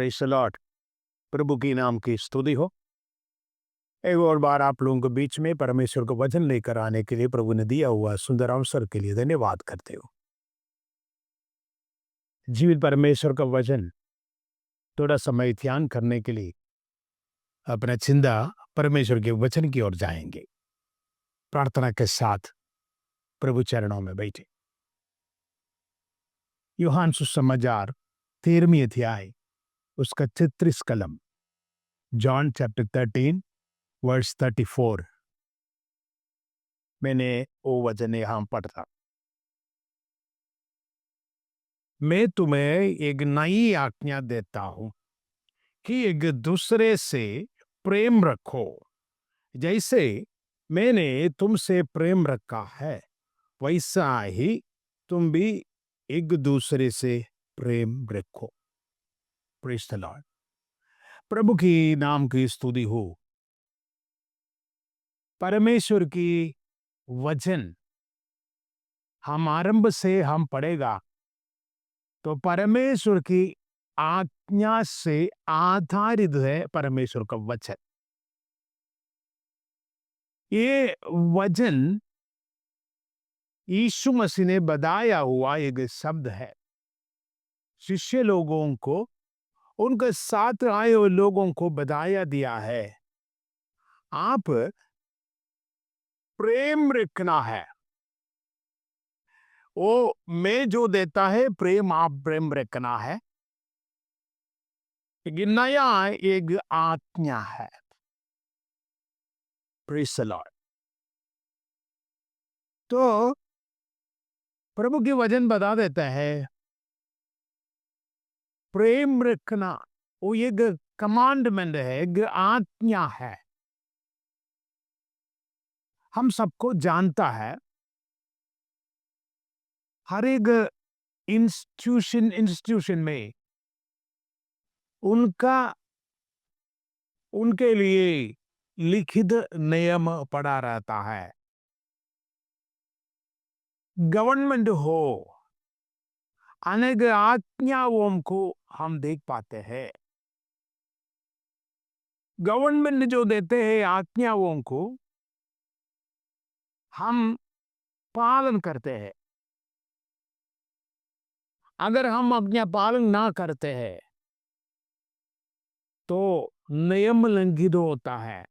Praise the Lord. प्रभु की नाम की स्तुति हो। एक और बार आप लोगों के बीच में परमेश्वर का वचन लेकर आने के लिए प्रभु ने दिया हुआ सुंदर अवसर के लिए धन्यवाद करते हो। जीवित परमेश्वर का वचन थोड़ा समय ध्यान करने के लिए अपना चिंता परमेश्वर के वचन की ओर जाएंगे। प्रार्थना के साथ प्रभु चरणों में बैठे। यूहान सुसमाचार 13वीं अध्याय उसका 33 कलम, जॉन चैप्टर 13 वर्स 34। मैंने वो वचन यहाँ पढ़ा। मैं तुम्हें एक नई आज्ञा देता हूं कि एक दूसरे से प्रेम रखो। जैसे मैंने तुमसे प्रेम रखा है वैसा ही तुम भी एक दूसरे से प्रेम रखो। Praise the Lord. प्रभु की नाम की स्तुति हो। परमेश्वर की वचन हम आरंभ से हम पढ़ेगा तो परमेश्वर की आज्ञा से आधारित है परमेश्वर का वचन। ये वचन यीशु मसीह ने बताया हुआ एक शब्द है। शिष्य लोगों को, उनके साथ आए हुए लोगों को बताया दिया है, आप प्रेम रखना है। वो मैं जो देता है प्रेम, आप प्रेम रखना है। एक नया एक आज्ञा है। Praise the Lord. तो प्रभु की वचन बता देता है प्रेम रखना वो एक कमांडमेंट है, एक आज्ञा है। हम सबको जानता है, हर एक इंस्टीट्यूशन में उनका उनके लिए लिखित नियम पड़ा रहता है। गवर्नमेंट हो, अनेक आज्ञाओं को हम देख पाते हैं। गवर्नमेंट जो देते हैं आज्ञाओं को हम पालन करते हैं। अगर हम आज्ञा पालन ना करते हैं तो नियम लंघित होता है।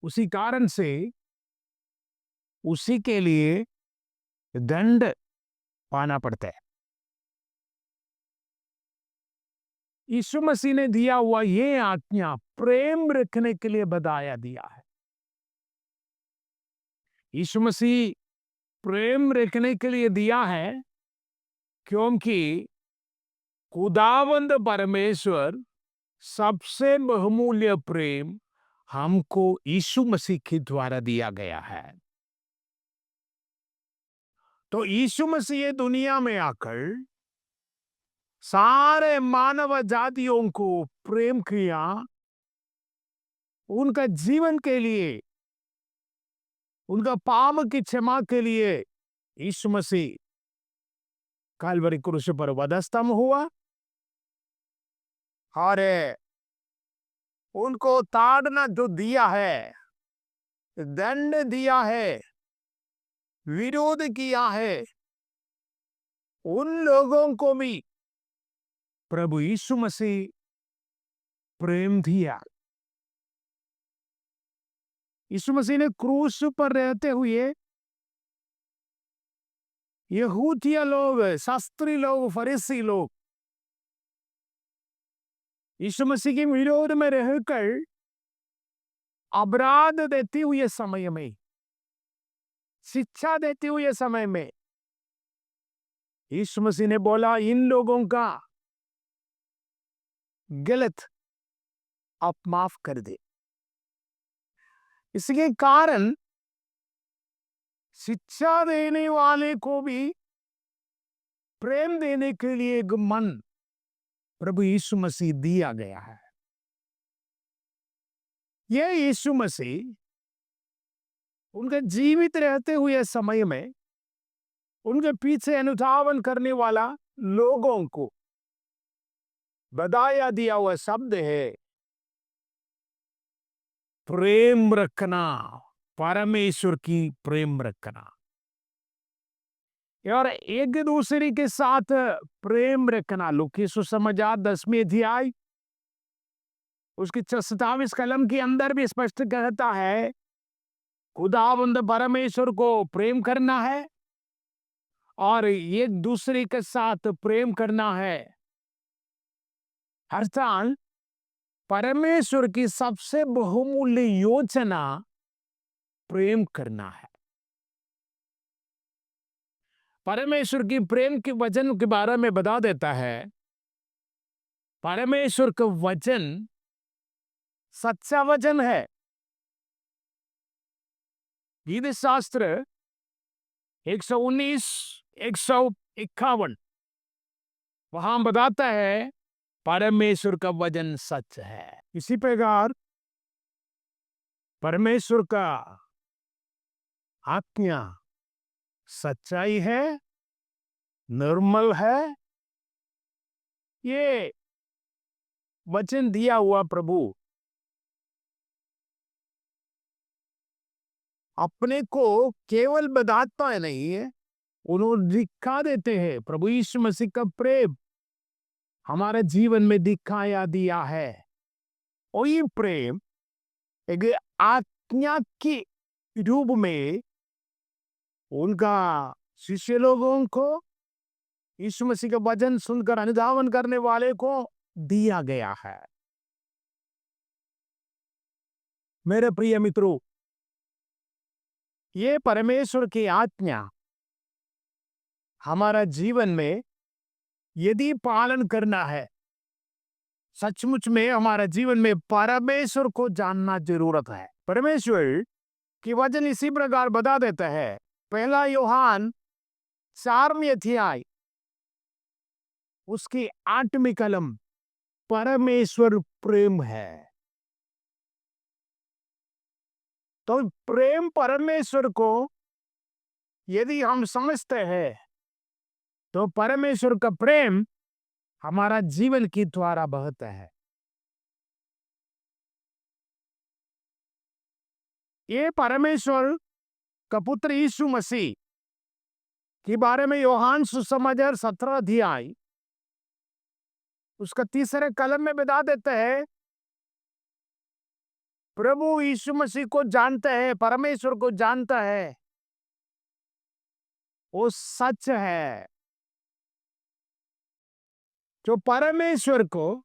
उसी कारण से उसी के लिए दंड पाना पड़ता है। यीशु मसीह ने दिया हुआ ये आज्ञा प्रेम रखने के लिए बताया दिया है। यीशु मसीह प्रेम रखने के लिए दिया है क्योंकि खुदावंद परमेश्वर सबसे बहुमूल्य प्रेम हमको यीशु मसीह के द्वारा दिया गया है। तो यीशु मसीह दुनिया में आकर सारे मानव जातियों को प्रेम किया, उनका जीवन के लिए, उनका पाप की क्षमा के लिए यीशु मसीह कल्वरी क्रूस पर वधस्तंभ हुआ और उनको ताड़ना जो दिया है, दंड दिया है, विरोध किया है, उन लोगों को भी प्रभु यीशु मसीह प्रेम दिया। यीशु मसीह ने क्रूस पर रहते हुए यहूदिया लोग, शास्त्री लोग, फरीसी लोग यीशु मसीह के विरोध में रहकर अपराध देते हुए समय में, शिक्षा देते हुए समय में यीशु मसीह ने बोला इन लोगों का गलत आप माफ कर दे। इसके कारण शिक्षा देने वाले को भी प्रेम देने के लिए एक मन प्रभु यीशु मसीह दिया गया है। यह यीशु मसीह उनके जीवित रहते हुए समय में उनके पीछे अनुधावन करने वाला लोगों को बताया दिया हुआ शब्द है प्रेम रखना, परमेश्वर की प्रेम रखना और एक दूसरे के साथ प्रेम रखना। लूका सुसमाचार 10वीं अध्याय उसकी 27 कलम के अंदर भी स्पष्ट कहता है खुदावंद परमेश्वर को प्रेम करना है और एक दूसरे के साथ प्रेम करना है। अर्थात परमेश्वर की सबसे बहुमूल्य योजना प्रेम करना है। परमेश्वर की प्रेम के वचन के बारे में बता देता है परमेश्वर का वचन सच्चा वचन है। गीत शास्त्र 119 151 वहां बताता है परमेश्वर का वचन सच है। इसी प्रकार परमेश्वर का आज्ञा सच्चाई है, निर्मल है। ये वचन दिया हुआ प्रभु अपने को केवल बताता है नहीं है, उन्होंने दिखा देते हैं। प्रभु यीशु मसीह का प्रेम हमारे जीवन में दिखाया दिया है और ये प्रेम एक आज्ञा के रूप में उनका शिष्य लोगों को यीशु मसीह का वचन सुनकर अनुधावन करने वाले को दिया गया है। मेरे प्रिय मित्रों, ये परमेश्वर की आज्ञा हमारा जीवन में यदि पालन करना है, सचमुच में हमारा जीवन में परमेश्वर को जानना जरूरत है। परमेश्वर की वचन इसी प्रकार बता देता है। पहला यूहन्ना 4वीं अध्याय उसकी 8वीं कलम परमेश्वर प्रेम है। तो प्रेम परमेश्वर को यदि हम समझते हैं तो परमेश्वर का प्रेम हमारा जीवन की द्वारा बहता है। ये परमेश्वर का पुत्र यीशु मसीह के बारे में यूहन्ना सुसमाचार 17 अध्याय उसका 3रे कलम में बता देते हैं प्रभु यीशु मसीह को जानता है, परमेश्वर को जानता है, वो सच है। जो परमेश्वर को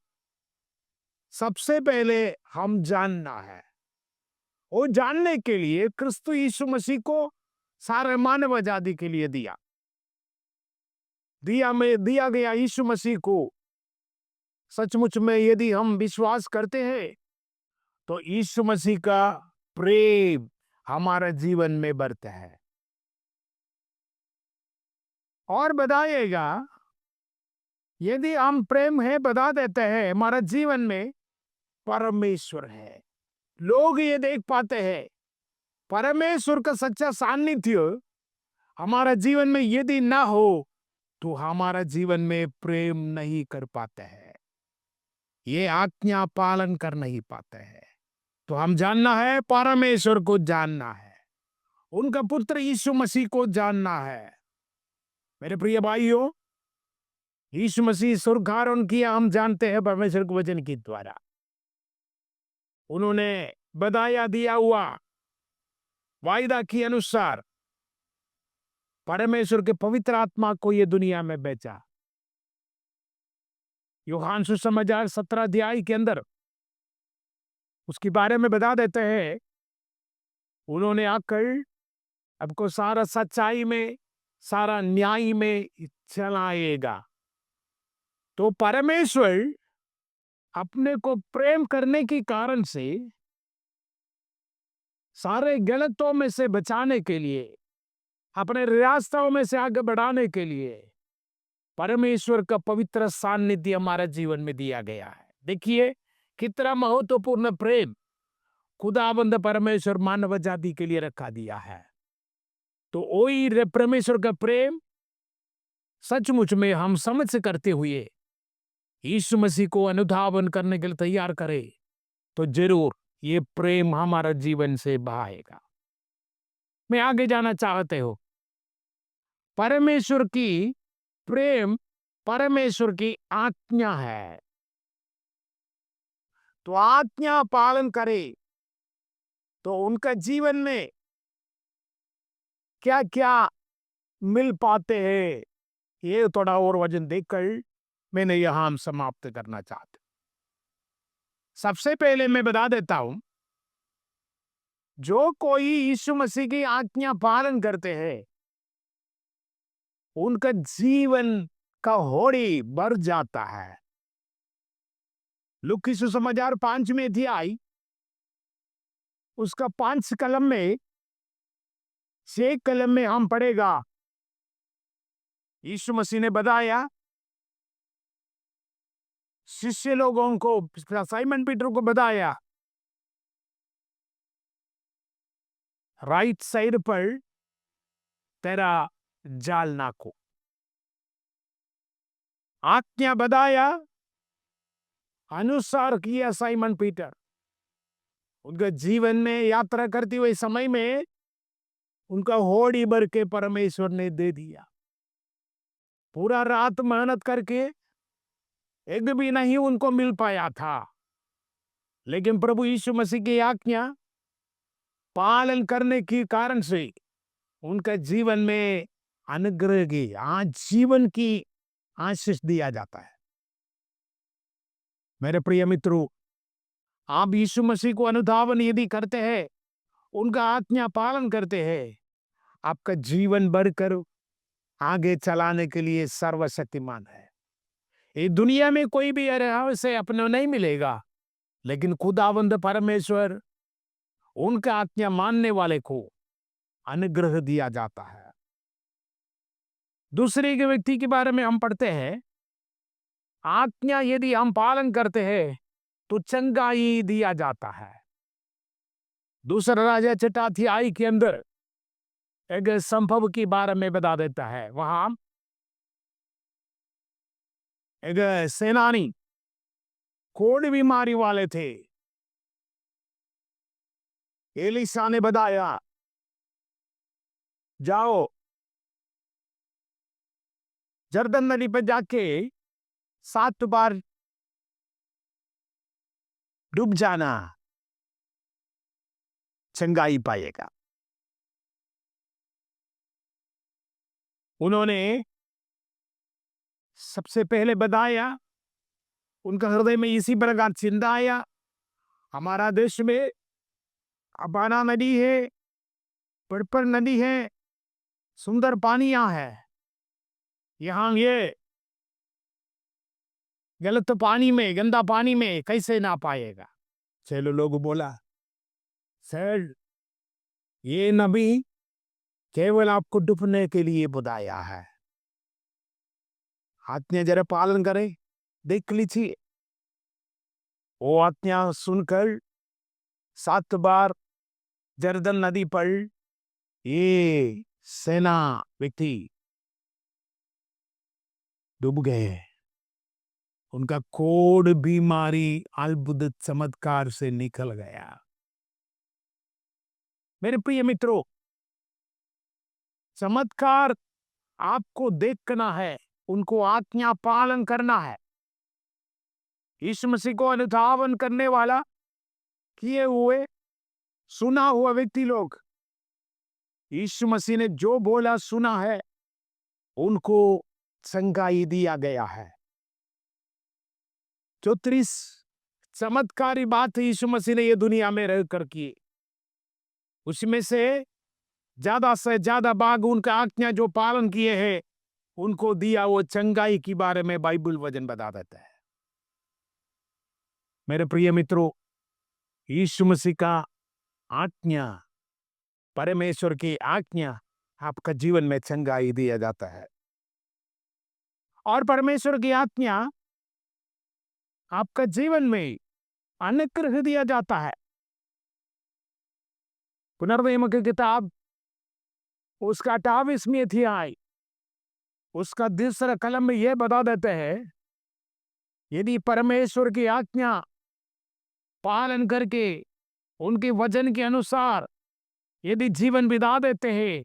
सबसे पहले हम जानना है, वो जानने के लिए क्रिस्तु यीशु मसीह को सारे मानव आजादी के लिए दिया गया यीशु मसीह को सचमुच में यदि हम विश्वास करते हैं तो यीशु मसीह का प्रेम हमारे जीवन में बढ़ता है और बताइएगा यदि हम प्रेम है बता देते हैं हमारा जीवन में परमेश्वर है। लोग ये देख पाते हैं परमेश्वर का सच्चा सान्निध्य हमारा जीवन में यदि ना हो तो हमारा जीवन में प्रेम नहीं कर पाते हैं, ये आज्ञा पालन कर नहीं पाते हैं। तो हम जानना है, परमेश्वर को जानना है, उनका पुत्र यीशु मसीह को जानना है। मेरे प्रिय भाइयों, यीशु मसीह स्वर्गारोहण किया हम जानते हैं परमेश्वर के वचन के द्वारा। उन्होंने बताया दिया हुआ वायदा के अनुसार परमेश्वर के पवित्र आत्मा को ये दुनिया में भेजा। यूहन्ना सुसमाचार 17 अध्याय के अंदर उसके बारे में बता देते हैं उन्होंने आकर आपको सारा सच्चाई में, सारा न्याय में चलाएगा। तो परमेश्वर अपने को प्रेम करने के कारण से सारे गलतों में से बचाने के लिए, अपने रास्तों में से आगे बढ़ाने के लिए परमेश्वर का पवित्र सान्निध्य हमारे जीवन में दिया गया है। देखिए कितना महत्वपूर्ण प्रेम खुदाबंद परमेश्वर मानव जाति के लिए रखा दिया है। तो वही परमेश्वर का प्रेम सचमुच में हम समझ से करते हुए यीशु मसीह को अनुधावन करने के लिए तैयार करे, तो जरूर ये प्रेम हमारा जीवन से बहाएगा। मैं आगे जाना चाहते हो, परमेश्वर की प्रेम परमेश्वर की आज्ञा है, तो आज्ञा पालन करे तो उनका जीवन में क्या क्या मिल पाते हैं, ये थोड़ा और वजन देकर मैंने यहां समाप्त करना चाहता। सबसे पहले मैं बता देता हूं, जो कोई यीशु मसीह की आज्ञा पालन करते हैं उनका जीवन का होड़ी बढ़ जाता है। लूका सुसमाचार 5 में अध्याय उसका 5 कलम में 6 कलम में हम पढ़ेगा, यीशु मसीह ने बताया शिष्य लोगों को, साइमन पीटर को बताया, राइट साइड पर तेरा जाल नाको। आज्ञा बताया, अनुसार किया साइमन पीटर। उनका जीवन में यात्रा करते हुए समय में उनका होड़ी भर के परमेश्वर ने दे दिया। पूरा रात मेहनत करके एक भी नहीं उनको मिल पाया था, लेकिन प्रभु यीशु मसीह की आज्ञा पालन करने के कारण से उनका जीवन में अनुग्रह की, आज जीवन की आशीष दिया जाता है। मेरे प्रिय मित्रों, आप यीशु मसीह को अनुधावन यदि करते हैं, उनका आज्ञा पालन करते हैं, आपका जीवन बढ़कर आगे चलाने के लिए सर्वशक्तिमान है। ये दुनिया में कोई भी रहस्य अपने नहीं मिलेगा, लेकिन खुदावंद परमेश्वर उनका आज्ञा मानने वाले को अनुग्रह दिया जाता है। दूसरे के व्यक्ति के बारे में हम पढ़ते हैं, आज्ञा यदि हम पालन करते हैं तो चंगाई दिया जाता है। दूसरा राजा चटाथियाई के अंदर एक संभव के बारे में बता देता है। वहां एक सेनानी कोढ़ बीमारी वाले थे। एलिशा ने बताया, जाओ जर्दन नदी पर जाके 7 बार डूब जाना, चंगाई पाएगा। उन्होंने सबसे पहले बताया, उनका हृदय में इसी प्रकार चिंता आया, हमारा देश में अपाना नदी है, पड़पर नदी है, सुंदर पानी यहाँ है, यहाँ ये गलत पानी में, गंदा पानी में कैसे ना पाएगा। चलो लोग बोला, सर ये नबी केवल आपको डूबने के लिए बुलाया है, आज्ञा जरा पालन करे, देख लीजिए। वो आज्ञा सुनकर 7 बार जर्दन नदी पर ये सेना व्यक्ति डूब गए। उनका कोढ़ बीमारी अद्भुत चमत्कार से निकल गया। मेरे प्रिय मित्रों, चमत्कार आपको देखना है, उनको आज्ञा पालन करना है। यीशु मसीह को अनुधावन करने वाला, किए हुए, सुना हुआ व्यक्ति लोग, यीशु मसीह ने जो बोला सुना है, उनको चंगाई दिया गया है। 34 चमत्कारी बात यीशु मसीह ने ये दुनिया में रहकर की, उसमें से ज्यादा भाग उनका आज्ञा जो पालन किए हैं उनको दिया वो चंगाई के बारे में बाइबल वचन बता देता है। मेरे प्रिय मित्रों, यीशु मसीह का आज्ञा, परमेश्वर की आज्ञा, आपका जीवन में चंगाई दिया जाता है। और परमेश्वर की आज्ञा आपका जीवन में अनुग्रह दिया जाता है। पुनर्नियम की किताब उसका 28वें अध्याय उसका 2 कलम में यह बता देते हैं, यदि परमेश्वर की आज्ञा पालन करके उनके वचन के अनुसार यदि जीवन बिता देते हैं,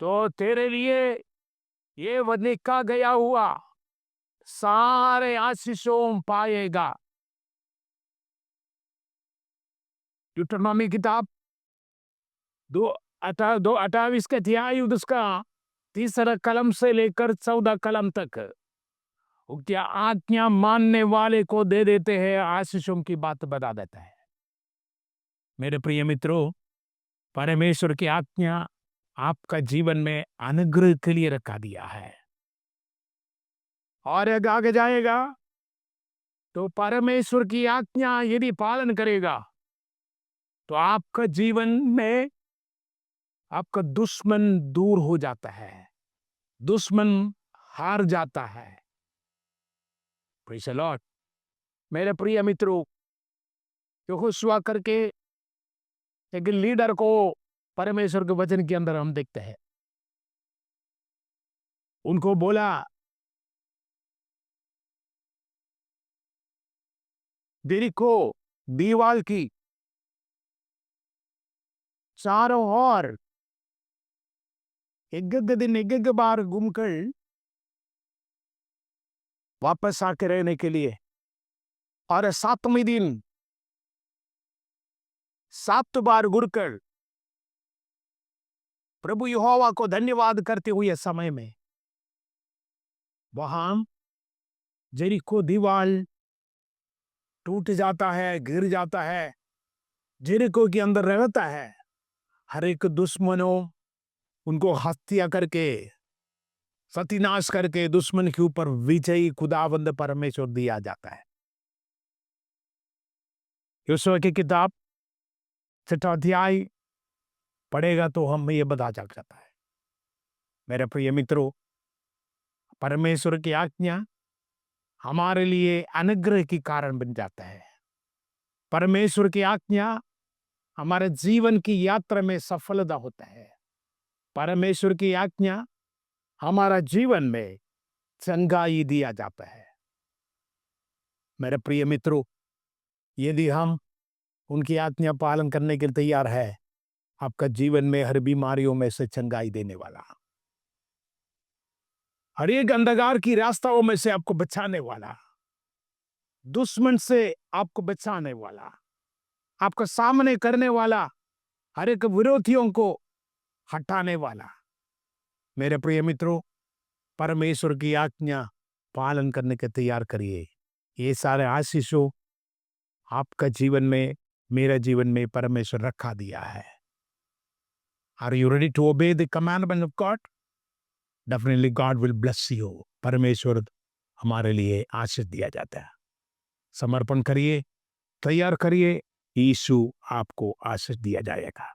तो तेरे लिए ये लिखा गया हुआ सारे आशीषों पाएगा। ड्यूटरनॉमी किताब 2:28 के अध्याय उसका 3 कलम से लेकर 14 कलम तक क्या आज्ञा मानने वाले को दे देते हैं, आशीषों की बात बता देता है। मेरे प्रिय मित्रों, परमेश्वर की आज्ञा आपका जीवन में अनुग्रह के लिए रखा दिया है। और आगे जाएगा तो परमेश्वर की आज्ञा यदि पालन करेगा तो आपका जीवन में आपका दुश्मन दूर हो जाता है, दुश्मन हार जाता है। Praise the Lord. मेरे प्रिय मित्रों, यहोशुआ करके एक लीडर को परमेश्वर के वचन के अंदर हम देखते हैं। उनको बोला, यरीहो दीवाल की चारों ओर एक दिन एक बार घूमकर वापस आके रहने के लिए, और 7वें दिन 7 बार घुरकर प्रभु यहोवा को धन्यवाद करते हुए समय में वहां यरीहो दीवाल टूट जाता है, गिर जाता है। यरीहो के अंदर रहता है हर एक दुश्मनों उनको हत्या करके, सत्यानाश करके दुश्मन के ऊपर विजयी खुदावंद परमेश्वर दिया जाता है। यहोशुआ की किताब 6वां अध्याय पढ़ेगा तो हम ये बता जाता है। मेरे प्रिय मित्रों, परमेश्वर की आज्ञा हमारे लिए अनुग्रह की कारण बन जाता है। परमेश्वर की आज्ञा हमारे जीवन की यात्रा में सफलता होता है। परमेश्वर की आज्ञा हमारा जीवन में चंगाई दिया जाता है। मेरे प्रिय मित्रों, यदि हम उनकी आज्ञा पालन करने के लिए तैयार है, आपका जीवन में हर बीमारियों में से चंगाई देने वाला, हर एक अंधकार की रास्ताओं में से आपको बचाने वाला, दुश्मन से आपको बचाने वाला, आपका सामने करने वाला, हर एक विरोधियों को हटाने वाला। मेरे प्रिय मित्रों, परमेश्वर की आज्ञा पालन करने के तैयार करिए। ये सारे आशीषों आपका जीवन में, मेरे जीवन में परमेश्वर रखा दिया है। Are you ready to obey the commandment of God? Definitely God will bless you. परमेश्वर हमारे लिए आशीष दिया जाता है। समर्पण करिए, तैयार करिए, यीशु आपको आशीष दिया जाएगा।